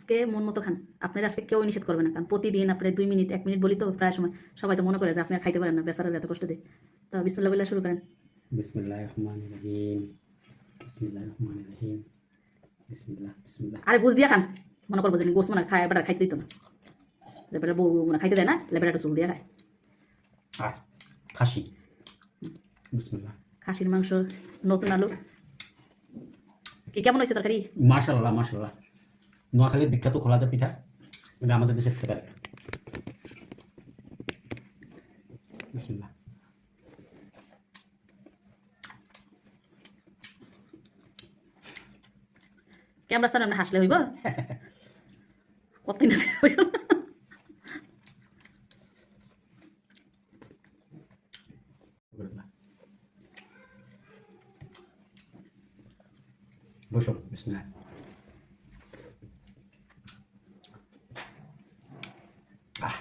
আজকে মন মতো খান। আপনার আজকে কেউ নিষেধ করবে না, কারণ প্রতিদিন আপনি 2 মিনিট 1 মিনিট বলি তো প্রায় সময় সবাই তো মনে করে যে আপনি আর খাইতে পারেন না, বেচারার এত কষ্ট দেয়। তো বিসমিল্লাহ বলে শুরু করেন। বিসমিল্লাহির রহমানির রহিম। বিসমিল্লাহির রহমানির রহিম। বিসমিল্লাহ বিসমিল্লাহ। আরে গোস দিয়া খান, মনে করবো যে গোস মানে খায় বেটার খাইতে দিত না, যে বেটার বউ মানে খাইতে দেয় না, বেটার একটু চুল দিয়ে খায়। আর খাসি। বিসমিল্লাহ। খাসির মাংস, নতুন আলু। কি কেমন হয়েছে তরকারি? মাশাআল্লাহ মাশাআল্লাহ। নোয়াখালীর বিখ্যাত খোলাজা পিঠা, এটা আমাদের দেশের ফেভারিট। বিসমিল্লাহ। ক্যামেরা সামনে হাসলে হইব? কতদিন আছে হইব না? বসো। বিসমিল্লাহ। আহ